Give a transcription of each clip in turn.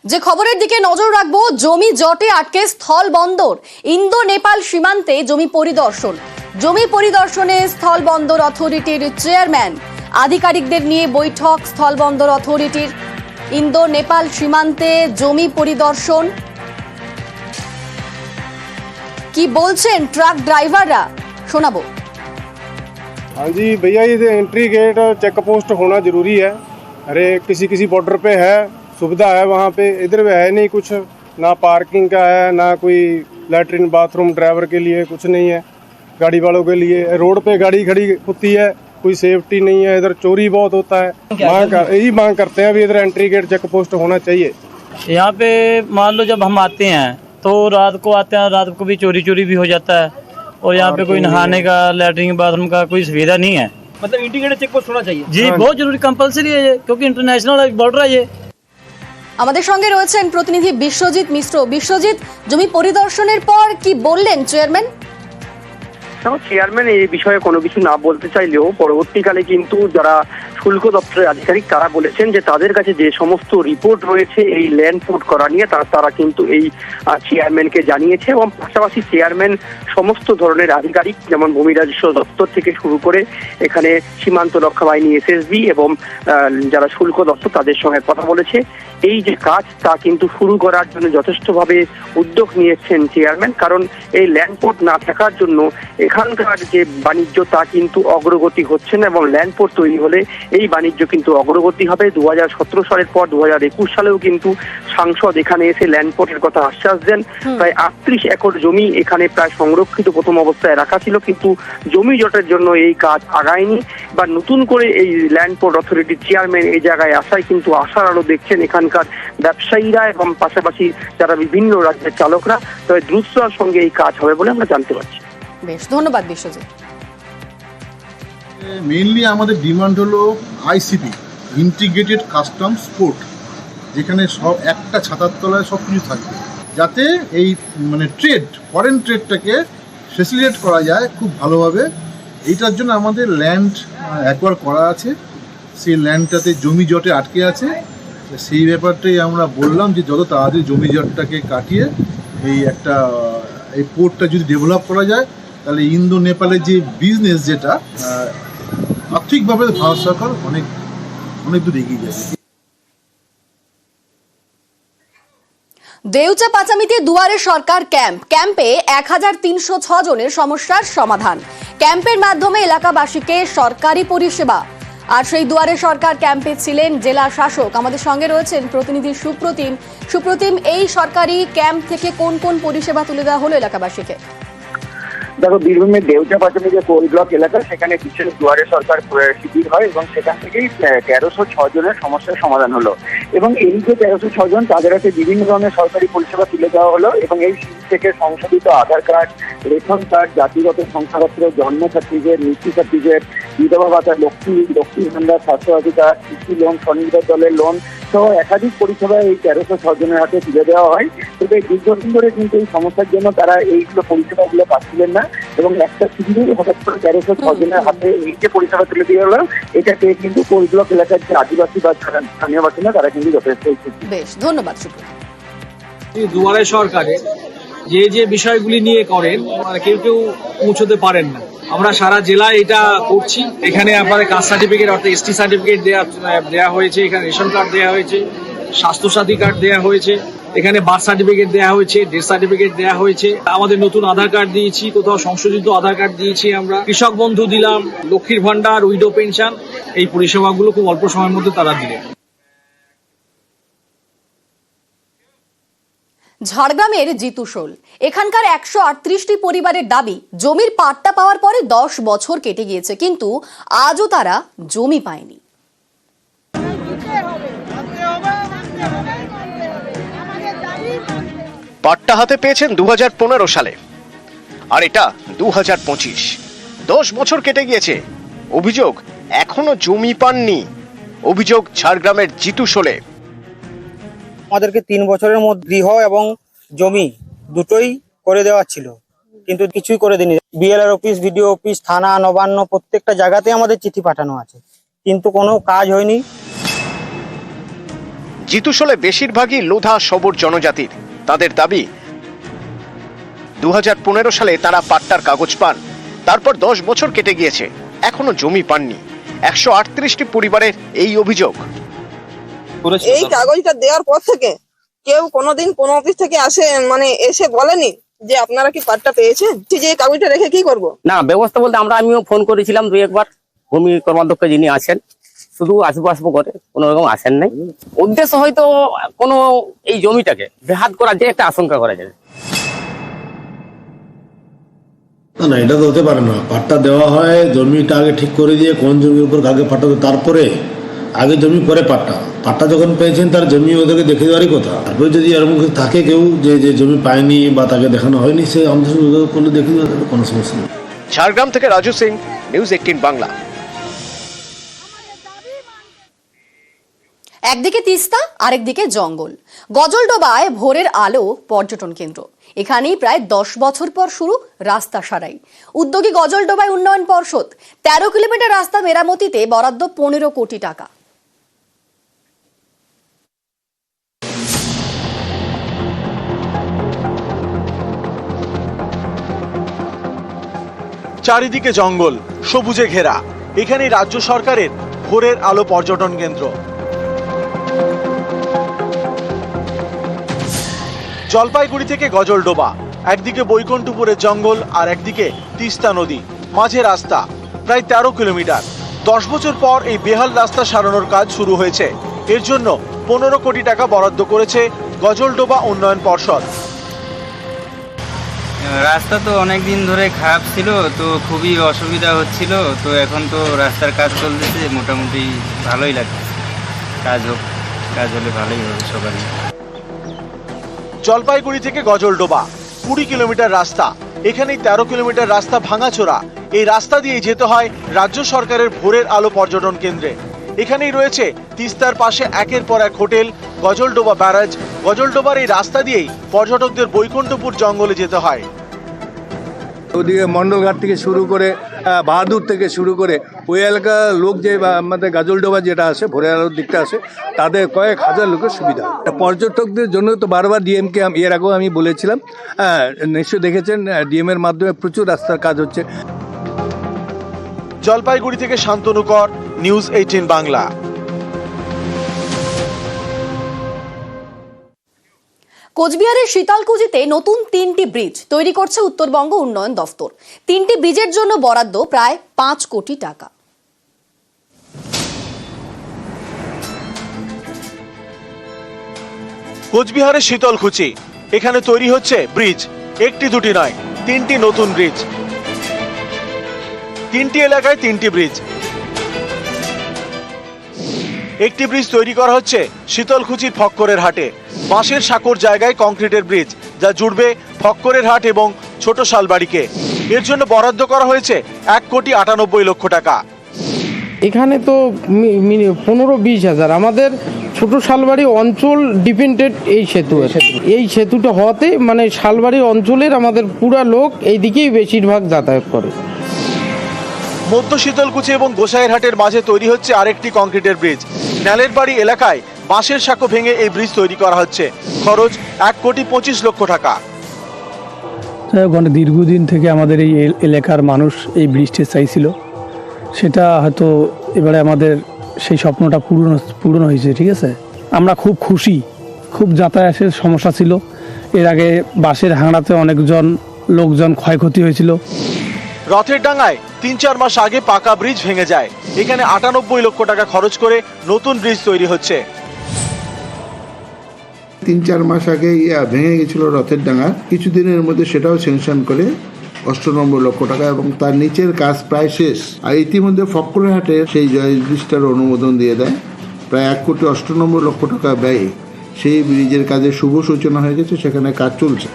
যে খবরের দিকে নজর রাখবো, জমি জটে আটকে স্থল বন্দর। ইন্দো নেপাল সীমান্তে জমি পরিদর্শনে স্থল বন্দর অথরিটির চেয়ারম্যান। আধিকারিকদের নিয়ে বৈঠক স্থল বন্দর অথরিটির। ইন্দো নেপাল সীমান্তে জমি পরিদর্শন। কি বলছেন ট্রাক ড্রাইভাররা, শোনাবো। हाँ जी भैया, ये एंट्री गेट चेक पोस्ट होना जरूरी है। अरे किसी बॉर्डर पे है, सुविधा है वहाँ पे, इधर है नहीं कुछ, ना पार्किंग का है, ना कोई लैट्रिन बाथरूम ड्राइवर के लिए कुछ नहीं है, गाड़ी वालों के लिए। रोड पे गाड़ी खड़ी होती है, कोई सेफ्टी नहीं है, इधर चोरी बहुत होता है। यही मांग करते हैं अभी इधर एंट्री गेट चेक पोस्ट होना चाहिए। यहाँ पे मान लो जब हम आते हैं तो रात को आते हैं, रात को भी चोरी भी हो जाता है, और यहाँ पे कोई नहाने का, लैट्रिन बाथरूम का कोई सुविधा नहीं है। मतलब इंटीग्रेटेड चेक पोस्ट होना चाहिए जी, बहुत जरूरी, कंपलसरी है ये, क्योंकि इंटरनेशनल बॉर्डर है ये। আমাদের সঙ্গে রয়েছেন প্রতিনিধি বিশ্বজিৎ মিশ্র। বিশ্বজিৎ, জমি পরিদর্শনের পর কি বললেন চেয়ারম্যান? চেয়ারম্যান এই বিষয়ে কোনো কিছু না বলতে চাইলেও পরবর্তীকালে কিন্তু যারা শুল্ক দপ্তরের আধিকারিক তারা বলেছেন যে তাদের কাছে যে সমস্ত রিপোর্ট রয়েছে এই ল্যান্ড পোর্ট করা নিয়ে তারা কিন্তু এই চেয়ারম্যানকে জানিয়েছে, এবং পাশাপাশি চেয়ারম্যান সমস্ত ধরনের আধিকারিক যেমন ভূমি রাজস্ব দপ্তর থেকে শুরু করে এখানে সীমান্ত রক্ষা বাহিনী এসএসবি এবং যারা শুল্ক দপ্তর তাদের সঙ্গে কথা বলেছে। এই যে কাজ তা কিন্তু শুরু করার জন্য যথেষ্টভাবে উদ্যোগ নিয়েছেন চেয়ারম্যান, কারণ এই ল্যান্ড পোর্ট না থাকার জন্য এখানকার যে বাণিজ্য তা কিন্তু অগ্রগতি হচ্ছে না, এবং ল্যান্ড পোর্ট তৈরি হলে এই বাণিজ্য কিন্তু অগ্রগতি হবে। 2017 সালের পর 2021 সালেও কিন্তু সাংসদ এখানে এসে ল্যান্ড পোর্টের কথা আশ্বাস দেন। প্রায় 38 একর জমি এখানে প্রায় সংরক্ষিত প্রথম অবস্থায় রাখা ছিল, কিন্তু জমি জটের জন্য এই কাজ আগায়নি। বা নতুন করে এই ল্যান্ড পোর্ট অথরিটির চেয়ারম্যান এই জায়গায় আসায় কিন্তু আশার আলো দেখছেন এখানকার ব্যবসায়ীরা এবং পাশাপাশি যারা বিভিন্ন রাজ্যের চালকরা। তবে দ্রুততার সঙ্গে এই কাজ হবে বলে আমরা জানতে পারছি। বেশ, ধন্যবাদ বিশ্বজিৎ। মেইনলি আমাদের ডিমান্ড হলো আইসিপি, ইন্টিগ্রেটেড কাস্টমস পোর্ট, যেখানে সব একটা ছাতার তলায় সব কিছু থাকবে, যাতে এই ফরেন ট্রেডটাকে ফেসিলিটেট করা যায় খুব ভালোভাবে। এইটার জন্য আমাদের ল্যান্ড অ্যাকোয়ার করা আছে, সেই ল্যান্ডটাতে জমি জটে আটকে আছে। সেই ব্যাপারটাই আমরা বললাম যে যত তাড়াতাড়ি জমি জটটাকে কাটিয়ে এই পোর্টটা যদি ডেভেলপ করা যায়, তাহলে ইন্দো নেপালের যে বিজনেস, যেটা আর্থিকভাবে ভারত সরকার অনেক দূর এগিয়ে যাবে। দেউচা পাচামিতে দুয়ারে সরকার ক্যাম্পে 1306 জনের সমস্যার সমাধান। ক্যাম্পের মাধ্যমে এলাকাবাসীকে সরকারি পরিষেবা। আর সেই দুয়ারে সরকার ক্যাম্পে ছিলেন জেলা শাসক। আমাদের সঙ্গে রয়েছেন প্রতিনিধি সুপ্রতিম, এই সরকারি ক্যাম্প থেকে কোন কোন পরিষেবা তুলে দেওয়া হলো এলাকাবাসীকে? দেখো, বীরভূমের দেউচা পাচামি যে কোল ব্লক এলাকা, সেখানে বিশেষ দুয়ারে সরকার শিবির হয় এবং সেখান থেকেই 1306 জনের সমস্যার সমাধান হলো। এবং এই যে 1306 জন, তাদের হাতে বিভিন্ন ধরনের সরকারি পরিষেবা তুলে দেওয়া হলো। এবং এই শিবির থেকে সংশোধিত আধার কার্ড, রেশন কার্ড, জাতিগত শংসাপত্র, জন্ম সার্টিফিকেট, মৃত্যু সার্টিফিকেট, বিধবা ভাতা, লক্ষ্মী ভান্ডার, স্বাস্থ্য অধিকার, কৃষি লোন, স্বনির্ভর দলের লোন সহ একাধিক পরিষেবা এই 1306 জনের হাতে তুলে দেওয়া হয়। তবে দীর্ঘদিন ধরে কিন্তু এই সমস্যার জন্য তারা এইগুলো পরিষেবাগুলো পাচ্ছিলেন না, এবং একটা শিবিরে হঠাৎ করে 1306 জনের হাতে এই যে পরিষেবা তুলে দিয়ে হলো, এটাকে কিন্তু কোল ব্লক এলাকার যে আদিবাসী বা স্থানীয় বাসিন্দা তারা কিন্তু যথেষ্ট। বেশ, ধন্যবাদ সুপ্রতিম। দুয়ারে সরকারে যে বিষয়গুলি নিয়ে করেন কেউ পৌঁছতে পারেন না। আমরা সারা জেলায় এটা করছি। এখানে আপনাদের কাস্ট সার্টিফিকেট অর্থাৎ এসটি সার্টিফিকেট দেওয়া হয়েছে, এখানে রেশন কার্ড দেওয়া হয়েছে, স্বাস্থ্যসাথী কার্ড দেওয়া হয়েছে, এখানে বার্থ সার্টিফিকেট দেওয়া হয়েছে, ডেথ সার্টিফিকেট দেওয়া হয়েছে। আমাদের নতুন আধার কার্ড দিয়েছি, কোথাও সংশোধিত আধার কার্ড দিয়েছি, আমরা কৃষক বন্ধু দিলাম, লক্ষ্মীর ভান্ডার, উইডো পেনশন, এই পরিষেবাগুলো খুব অল্প সময়ের মধ্যে তারা দিলেন। ঝাড়গ্রামের জিতুশোল, এখানকার 138টি পরিবারের দাবি, জমির পাট্টা পাওয়ার পরে 10 বছর কেটে গিয়েছে, কিন্তু আজও তারা জমি পায়নি। পাট্টা হাতে পেয়েছেন 2015 সালে, আর এটা 2025। 10 বছর কেটে গিয়েছে, অভিযোগ এখনো জমি পাননি। অভিযোগ ঝাড়গ্রামের জিতুশোলে। আমাদেরকে 3 বছরের মধ্যে গৃহ এবং জমি দুটোই করে দেওয়া ছিল, কিন্তু কিছুই করে দিনি। বিএলআর অফিস, ভিডিও অফিস, থানা, নবান্ন প্রত্যেকটা জায়গাতে আমাদের চিঠি পাঠানো আছে, কিন্তু কোনো কাজ হয়নি। জিতুশোলে বেশিরভাগই লোধা সবর জনজাতির। তাদের দাবি 2015 সালে তারা পাট্টার কাগজ পান, তারপর 10 বছর কেটে গিয়েছে, এখনো জমি পাননি। 138টি পরিবারের এই অভিযোগ। এই কাগজটা দেওয়ার পর থেকে কেউ কোনোদিন কোনো অফিস থেকে এসে বলেনি যে আপনারা কি পাট্টা পেয়েছেন, যে এই কাগজটা রেখে কি করব? না, ব্যবস্থা বলতে আমিও ফোন করেছিলাম 2 একবার, ভূমি কর্মাধ্যক্ষ যিনি আছেন, শুধু আসবো করে কোনো রকম আসেন নাই। উদ্দেশ্য হয়তো কোনো এই জমিটাকে বেহাত করার যে একটা আশঙ্কা করা যায়। না, এটা তো হতে পারে না। পাট্টা দেওয়া হয়, জমিটা আগে ঠিক করে দিয়ে কোন জমির উপর কাকে পাট্টা দেবে, তারপরে আগে জমি পরে পাট্টা যখন পেয়েছেন তার জমি ওদেরকে দেখে দেওয়ারই কথা। তারপরে যদি এরকম থাকে কেউ যে জমি পায়নি বা তাকে দেখানো হয়নি, সে আমাদের করলে দেখে দেওয়া যাবে, কোনো সমস্যা নেই। ঝাড়গ্রাম থেকে রাজু সিং, নিউজ 18 বাংলা। একদিকে তিস্তা, আরেকদিকে জঙ্গল। গজলডোবায় ভোরের আলো পর্যটন কেন্দ্র। এখানেই প্রায় 10 বছর পর শুরু রাস্তা সারাই। উদ্যোগী গজলডোবায় উন্নয়ন পর্ষদ। 13 কিলোমিটার রাস্তা মেরামতিতে বরাদ্দ 15 কোটি টাকা। চারিদিকে জঙ্গল, সবুজে ঘেরা। এখানে রাজ্য সরকারের ভোরের আলো পর্যটন কেন্দ্র। জলপাইগুড়ি থেকে গজলডোবা, একদিকে বৈকুণ্ঠপুরের জঙ্গল আর একদিকে তিস্তা নদী, মাঝে রাস্তা প্রায় 13 কিলোমিটার। 10 বছর পর এই বেহাল রাস্তা সারানোর কাজ শুরু হয়েছে। এর জন্য 15 কোটি টাকা বরাদ্দ করেছে গজলডোবা উন্নয়ন পর্ষদ। রাস্তা তো অনেক দিন ধরে খারাপ ছিল, তো খুবই অসুবিধা হচ্ছিল। তো এখন তো রাস্তার কাজ চলতেছে, মোটামুটি ভালোই লাগছে। কাজ হলে ভালোই হবে সবারই। জলপাইগুড়ি থেকে গজলডোবা 20 কিলোমিটার রাস্তা। এখানেই 13 কিলোমিটার রাস্তা ভাঙাচোরা। এই রাস্তা দিয়ে যেতে হয় রাজ্য সরকারের ভোরের আলো পর্যটন কেন্দ্রে। এখানেই রয়েছে তিস্তার পাশে একের পর এক হোটেল, গজলডোবা ব্যারাজ। গজলডোবার এই রাস্তা দিয়েই পর্যটকদের বৈকুণ্ঠপুর জঙ্গলে যেতে হয়। ওদিকে মন্ডলঘাট থেকে শুরু করে বাহাদুর থেকে শুরু করে ওই এলাকার লোক যে আমাদের গাজলডোবা যেটা আছে, ভোরের আলোর দিকটা আছে, তাদের কয়েক হাজার লোকের সুবিধা। পর্যটকদের জন্য তো বারবার ডিএমকে এর আগেও আমি বলেছিলাম, নিশ্চয়ই দেখেছেন ডিএম এর মাধ্যমে প্রচুর রাস্তার কাজ হচ্ছে। জলপাইগুড়ি থেকে শান্তনু কর, নিউজ 18 বাংলা। কোচবিহারের শীতলকুচিতে নতুন 3টি ব্রিজ তৈরি করছে উত্তরবঙ্গ উন্নয়ন দফতর। 3টি ব্রিজের জন্য বরাদ্দ প্রায় 5 কোটি টাকা। কোচবিহারের শীতলকুচি, এখানে তৈরি হচ্ছে ব্রিজ। একটি দুটি নয়, 3টি নতুন ব্রিজ। 3টি এলাকায় 3টি ব্রিজ। একটি ব্রিজ তৈরি করা হচ্ছে শীতলকুচির ফক্করের হাটে। বাঁশের সাঁকোর জায়গায় কংক্রিটের ব্রিজ, যা জুড়বে ফক্করের হাট এবং ছোট শালবাড়িকে। এর জন্য বরাদ্দ করা হয়েছে 1,98 লক্ষ টাকা। এখানে তো 15-20 হাজার। আমাদের ছোট শালবাড়ি অঞ্চল ডিপেন্ডেড এই সেতু। এই সেতুটা হওয়াতে শালবাড়ি অঞ্চলের আমাদের পুরা লোক এই দিকেই বেশিরভাগ যাতায়াত করে। মধ্য শীতলকুচি এবং গোসাইরহাটের মাঝে তৈরি হচ্ছে আরেকটি কংক্রিটের ব্রিজ। ন্যালের বাড়ি এলাকায় বাঁশের সাঁকো ভেঙে এই ব্রিজ তৈরি করা হচ্ছে। খরচ 1,25 লক্ষ টাকা। দীর্ঘদিন থেকে আমাদের এই এলাকার মানুষ এই ব্রিজটি চাইছিল, সেটা হয়তো এবারে আমাদের সেই স্বপ্নটা পূরণ হয়েছে। ঠিক আছে, আমরা খুব খুশি। খুব যাতায়াতের সমস্যা ছিল। এর আগে বাঁশের হাঙড়াতে লোকজন ক্ষয়ক্ষতি হয়েছিল। রথের ডাঙ্গায় 3-4 মাস আগে পাকা ব্রিজ ভেঙে যায়। এখানে 98 লক্ষ টাকা খরচ করে নতুন ব্রিজ তৈরি হচ্ছে। 3-4 মাস আগে ভেঙে গেছিল রথের ডাঙ্গা, কিছুদিনের মধ্যে সেটাও স্যাংশন করে 98 লক্ষ টাকা, এবং তার নিচের কাজ প্রায় শেষ। আর ইতিমধ্যে ফক্করের হাটে সেই ব্রিজটার অনুমোদন দিয়ে দেয়। প্রায় 1,98 লক্ষ টাকা ব্যয়ে সেই ব্রিজের কাজের শুভ সূচনা হয়ে গেছে, সেখানে কাজ চলছে।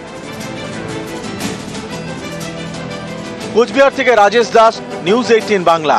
কোচবিহার থেকে রাজেশ দাস, নিউজ 18 বাংলা।